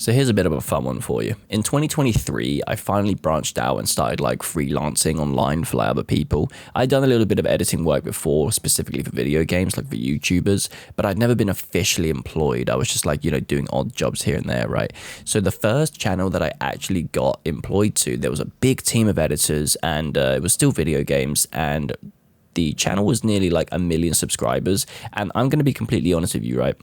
So here's a bit of a fun one for you. In 2023, I finally branched out and started like freelancing online for like other people. I'd done a little bit of editing work before, specifically for video games, like for YouTubers, but I'd never been officially employed. I was just like, doing odd jobs here and there, right? So the first channel that I actually got employed to, there was a big team of editors and it was still video games, and the channel was nearly like 1 million subscribers. And I'm going to be completely honest with you, right?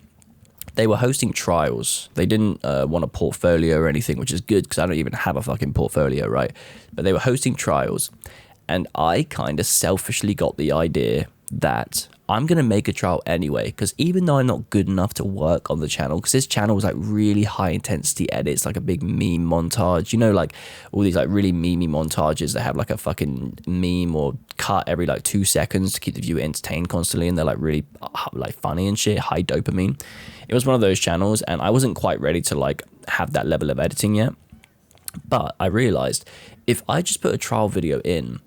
They were hosting trials. They didn't want a portfolio or anything, which is good because I don't even have a fucking portfolio, right? But they were hosting trials, and I kind of selfishly got the idea that I'm going to make a trial anyway, because even though I'm not good enough to work on the channel, because this channel was like really high intensity edits, like a big meme montage, like all these like really memey montages that have like a fucking meme or cut every like 2 seconds to keep the viewer entertained constantly, and they're like really like funny and shit, high dopamine. It was one of those channels, and I wasn't quite ready to like have that level of editing yet. But I realized if I just put a trial video in,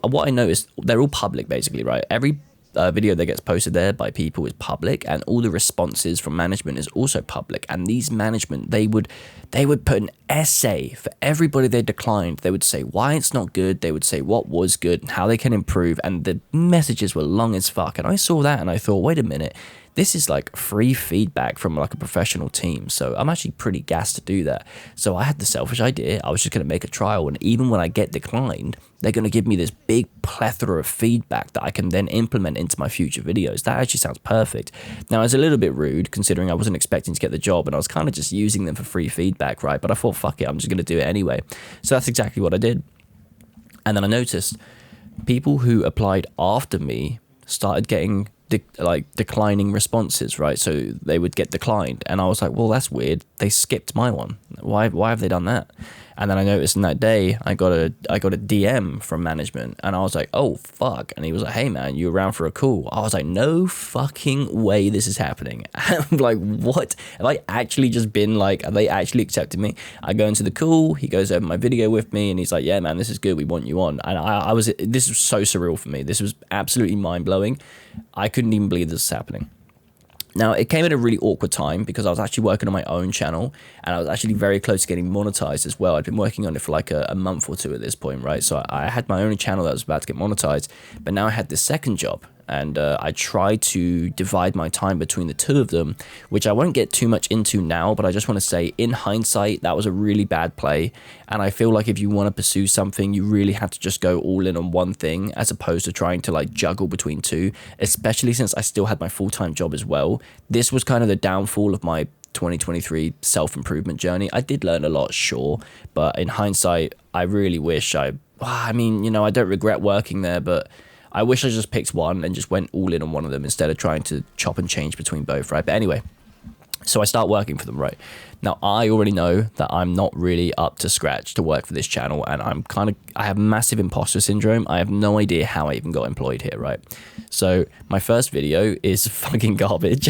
what I noticed, they're all public basically, right? Every video that gets posted there by people is public, and all the responses from management is also public. And these management, they would put an essay for everybody they declined. They would say why it's not good, they would say what was good and how they can improve, and the messages were long as fuck. And I saw that and I thought, wait a minute, this is like free feedback from like a professional team. So I'm actually pretty gassed to do that. So I had the selfish idea, I was just going to make a trial, and even when I get declined, they're going to give me this big plethora of feedback that I can then implement into my future videos. That actually sounds perfect. Now, it's a little bit rude considering I wasn't expecting to get the job, and I was kind of just using them for free feedback, right? But I thought, fuck it, I'm just going to do it anyway. So that's exactly what I did. And then I noticed people who applied after me started getting declining responses, right? So they would get declined, and I was like, well, that's weird, they skipped my one. Why have they done that? And then I noticed in that day I got a DM from management, and I was like, oh fuck. And he was like, hey man, you around for a call? I was like, no fucking way this is happening. I'm like, what? Have I actually just been like, have they actually accepted me? I go into the call, he goes over my video with me, and he's like, yeah man, this is good, we want you on. And this was so surreal for me. This was absolutely mind-blowing. I couldn't even believe this was happening. Now, it came at a really awkward time because I was actually working on my own channel, and I was actually very close to getting monetized as well. I'd been working on it for like a month or two at this point, right? So I had my own channel that was about to get monetized, but now I had this second job, and I tried to divide my time between the two of them, which I won't get too much into now, but I just want to say, in hindsight, that was a really bad play. And I feel like if you want to pursue something, you really have to just go all in on one thing, as opposed to trying to like juggle between two, especially since I still had my full-time job as well. This was kind of the downfall of my 2023 self-improvement journey. I did learn a lot, sure, but in hindsight, I really wish I don't regret working there, but I wish I just picked one and just went all in on one of them instead of trying to chop and change between both, right? But anyway, so I start working for them, right? Now, I already know that I'm not really up to scratch to work for this channel, and I have massive imposter syndrome. I have no idea how I even got employed here, right? So my first video is fucking garbage.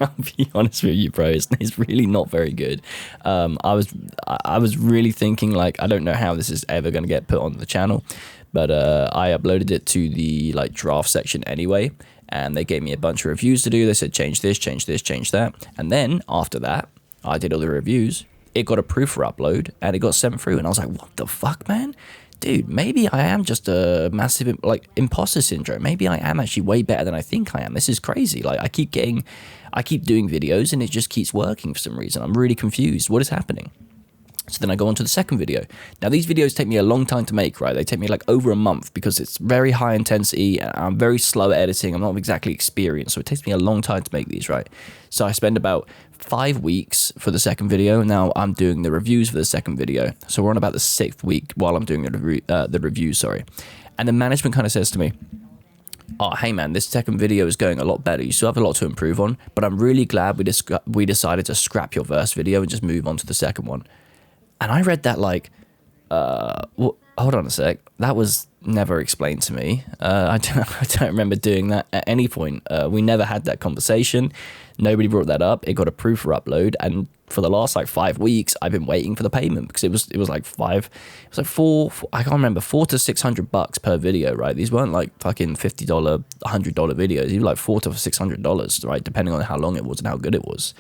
I'll be honest with you, bro. It's really not very good. I was really thinking like, I don't know how this is ever going to get put on the channel. But I uploaded it to the like draft section anyway, and they gave me a bunch of reviews to do. They said, change this, change this, change that. And then after that, I did all the reviews. It got approved for upload, and it got sent through. And I was like, what the fuck, man? Dude, maybe I am just a massive like imposter syndrome. Maybe I am actually way better than I think I am. This is crazy. Like I keep doing videos, and it just keeps working for some reason. I'm really confused. What is happening? So then I go on to the second video. Now, these videos take me a long time to make, right? They take me like over a month because it's very high intensity, and I'm very slow at editing. I'm not exactly experienced, so it takes me a long time to make these, right? So I spend about 5 weeks for the second video. Now I'm doing the reviews for the second video. So we're on about the 6th week while I'm doing the reviews, sorry. And the management kind of says to me, oh, hey man, this second video is going a lot better. You still have a lot to improve on, but I'm really glad we decided to scrap your first video and just move on to the second one. And I read that like, well, hold on a sec. That was never explained to me. I don't remember doing that at any point. We never had that conversation. Nobody brought that up. It got approved for upload, and for the last like 5 weeks, I've been waiting for the payment because it was like four. I can't remember, $400 to $600 per video, right? These weren't like fucking $50, $100 videos. These were like $400 to $600, right? Depending on how long it was and how good it was.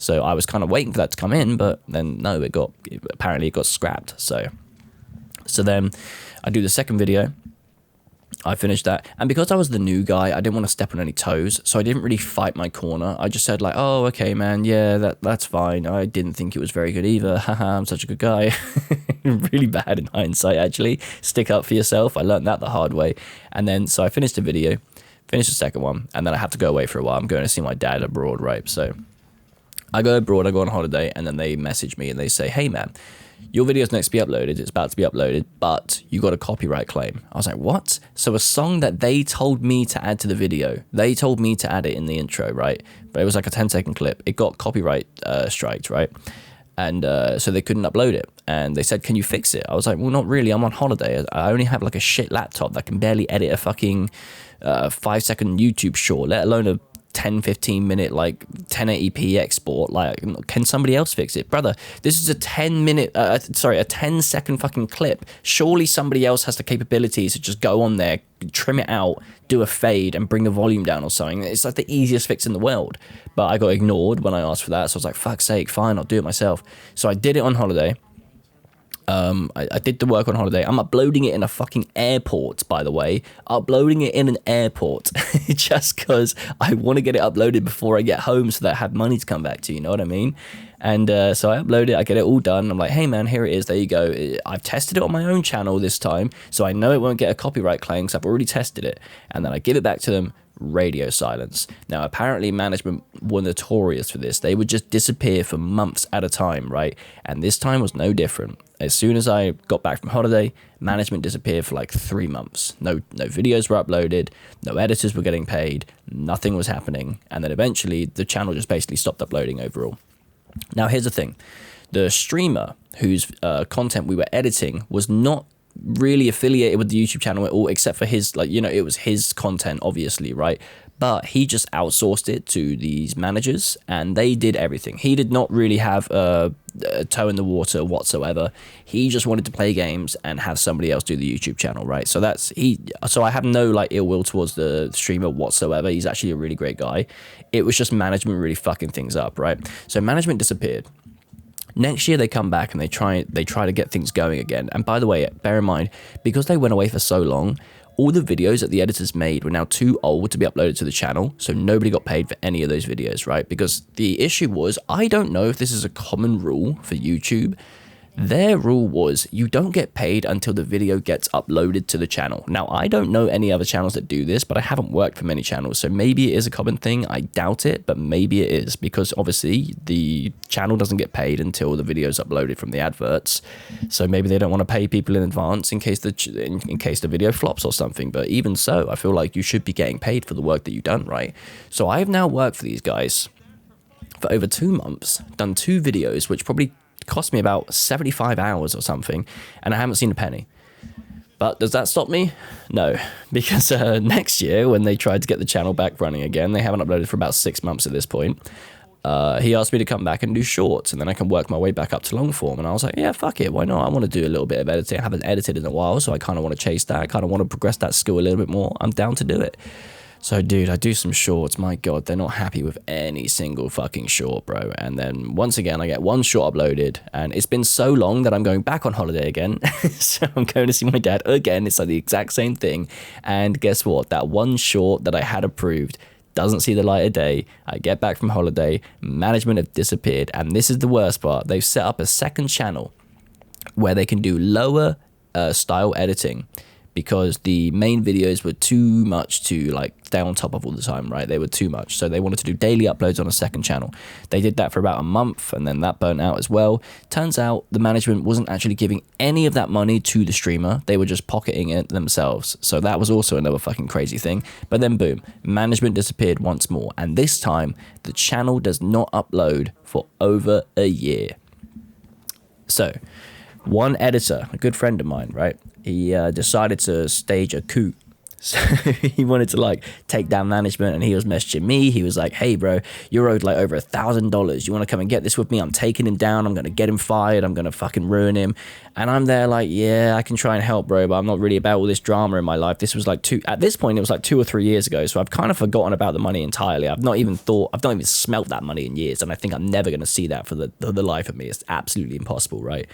So I was kind of waiting for that to come in, but then no, apparently it got scrapped. So then I do the second video. I finished that, and because I was the new guy, I didn't want to step on any toes, so I didn't really fight my corner. I just said like, oh, okay, man, yeah, that's fine. I didn't think it was very good either. Haha, I'm such a good guy. Really bad in hindsight, actually. Stick up for yourself. I learned that the hard way. And then, so I finished the video, finished the second one, and then I have to go away for a while. I'm going to see my dad abroad, right? So I go abroad, I go on holiday, and then they message me and they say, hey, man, your video's next to be uploaded. It's about to be uploaded, but you got a copyright claim. I was like, what? So a song that they told me to add to the video, they told me to add it in the intro, right? But it was like a 10-second clip. It got copyright striked, right? And so they couldn't upload it. And they said, can you fix it? I was like, well, not really. I'm on holiday. I only have like a shit laptop that can barely edit a fucking 5-second YouTube short, let alone a 10-15 minute like 1080p export. Like, can somebody else fix it? Brother, this is a 10-second fucking clip. Surely somebody else has the capabilities to just go on there, trim it out, do a fade and bring the volume down or something. It's like the easiest fix in the world. But I got ignored when I asked for that, so I was like, fuck's sake, fine, I'll do it myself. So I did it on holiday. I did the work on holiday. I'm uploading it in a fucking airport, by the way. Uploading it in an airport just because I want to get it uploaded before I get home so that I have money to come back to, you know what I mean? And so I upload it, I get it all done. I'm like, hey man, here it is, there you go. I've tested it on my own channel this time, so I know it won't get a copyright claim because I've already tested it. And then I give it back to them, radio silence. Now, apparently management were notorious for this. They would just disappear for months at a time, right? And this time was no different. As soon as I got back from holiday, management disappeared for like 3 months. No videos were uploaded, no editors were getting paid, nothing was happening. And then eventually the channel just basically stopped uploading overall. Now, here's the thing. The streamer whose content we were editing was not really affiliated with the YouTube channel at all, except for his, like, you know, it was his content, obviously, right? But he just outsourced it to these managers and they did everything. He did not really have a toe in the water whatsoever. He just wanted to play games and have somebody else do the YouTube channel, right? So I have no like ill will towards the streamer whatsoever. He's actually a really great guy. It was just management really fucking things up, right? So management disappeared. Next year they come back and they try to get things going again. And by the way, bear in mind, because they went away for so long, all the videos that the editors made were now too old to be uploaded to the channel, so nobody got paid for any of those videos, right? Because the issue was, I don't know if this is a common rule for YouTube. Their rule was you don't get paid until the video gets uploaded to the channel. Now, I don't know any other channels that do this, but I haven't worked for many channels, so maybe it is a common thing. I doubt it, but maybe it is, because obviously the channel doesn't get paid until the video is uploaded from the adverts. So maybe they don't want to pay people in advance in case the video flops or something. But even so, I feel like you should be getting paid for the work that you've done, right? So I've now worked for these guys for over 2 months, done 2 videos, which probably cost me about 75 hours or something, and I haven't seen a penny. But does that stop me? No, because next year when they tried to get the channel back running again, they haven't uploaded for about 6 months at this point. He asked me to come back and do shorts, and then I can work my way back up to long form. And I was like, yeah, fuck it, why not? I want to do a little bit of editing. I haven't edited in a while, so I kind of want to chase that. I kind of want to progress that skill a little bit more. I'm down to do it. So, dude, I do some shorts. My God, they're not happy with any single fucking short, bro. And then once again, I get one short uploaded, and it's been so long that I'm going back on holiday again. So I'm going to see my dad again. It's like the exact same thing. And guess what? That one short that I had approved doesn't see the light of day. I get back from holiday, management have disappeared, and this is the worst part. They've set up a second channel where they can do lower style editing, because the main videos were too much to like stay on top of all the time, right? They were too much. So they wanted to do daily uploads on a second channel. They did that for about a month, and then that burnt out as well. Turns out the management wasn't actually giving any of that money to the streamer. They were just pocketing it themselves. So that was also another fucking crazy thing. But then boom, management disappeared once more. And this time the channel does not upload for over a year. So one editor, a good friend of mine, right? He decided to stage a coup. So he wanted to like take down management, and he was messaging me. He was like, hey bro, you're owed like over $1,000. You want to come and get this with me? I'm taking him down. I'm going to get him fired. I'm going to fucking ruin him. And I'm there like, yeah, I can try and help, bro, but I'm not really about all this drama in my life. This was like at this point, it was like 2 or 3 years ago. So I've kind of forgotten about the money entirely. I've not even smelt that money in years. And I think I'm never going to see that for the life of me. It's absolutely impossible, right?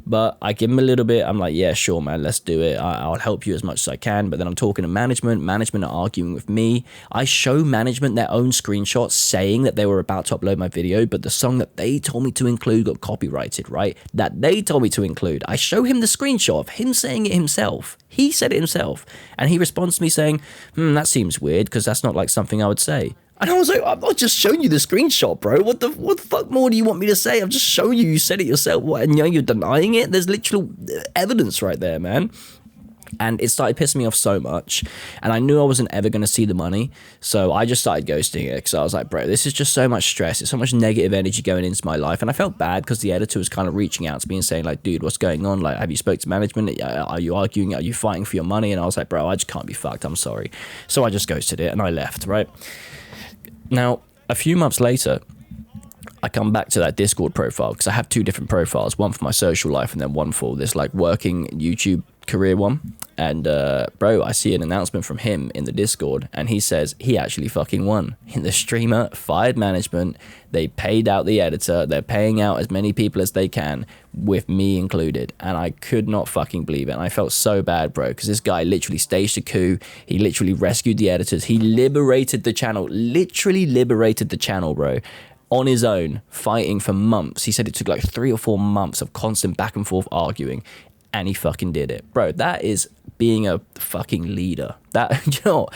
But I give him a little bit. I'm like, yeah, sure, man, let's do it. I'll help you as much as I can. But then I'm talking to management. Management are arguing with me. I show management their own screenshots saying that they were about to upload my video, but the song that they told me to include got copyrighted, right? That they told me to include. I show him the screenshot of him saying it himself. He said it himself. And he responds to me saying, that seems weird because that's not like something I would say. And I was like, I've not just shown you the screenshot, bro. What the fuck more do you want me to say? I've just shown you. You said it yourself. What? And you're denying it? There's literal evidence right there, man. And it started pissing me off so much. And I knew I wasn't ever going to see the money. So I just started ghosting it because I was like, bro, this is just so much stress. It's so much negative energy going into my life. And I felt bad because the editor was kind of reaching out to me and saying like, dude, what's going on? Like, have you spoke to management? Are you arguing? Are you fighting for your money? And I was like, bro, I just can't be fucked. I'm sorry. So I just ghosted it and I left, right? Now, a few months later, I come back to that Discord profile because I have 2 different profiles, one for my social life and then one for this like working YouTube career one. And bro, I see an announcement from him in the Discord and he says he actually fucking won. The streamer fired management. They paid out the editor. They're paying out as many people as they can, with me included. And I could not fucking believe it. And I felt so bad, bro, because this guy literally staged a coup. He literally rescued the editors. He liberated the channel, literally liberated the channel, bro, on his own, fighting for months. He said it took like 3 or 4 months of constant back and forth arguing, and he fucking did it. Bro, that is being a fucking leader. That, you know,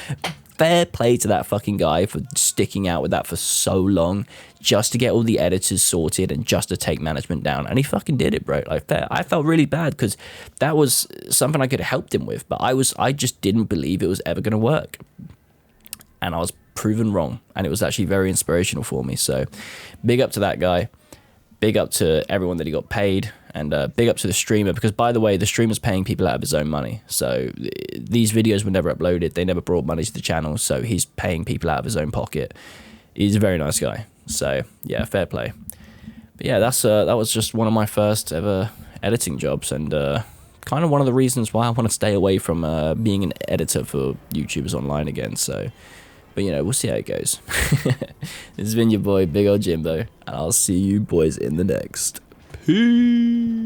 fair play to that fucking guy for sticking out with that for so long just to get all the editors sorted and just to take management down. And he fucking did it, bro. Like, I felt really bad because that was something I could have helped him with, but I just didn't believe it was ever going to work. And I was proven wrong, and it was actually very inspirational for me. So big up to that guy, big up to everyone that he got paid, and big up to the streamer, because by the way, the streamer's paying people out of his own money. So these videos were never uploaded, they never brought money to the channel, so he's paying people out of his own pocket. He's a very nice guy, so yeah, fair play. But yeah, that was just one of my first ever editing jobs, and kind of one of the reasons why I want to stay away from being an editor for YouTubers online again. So, but you know, we'll see how it goes. This has been your boy, Big Ol' Jimbo, and I'll see you boys in the next. Peace.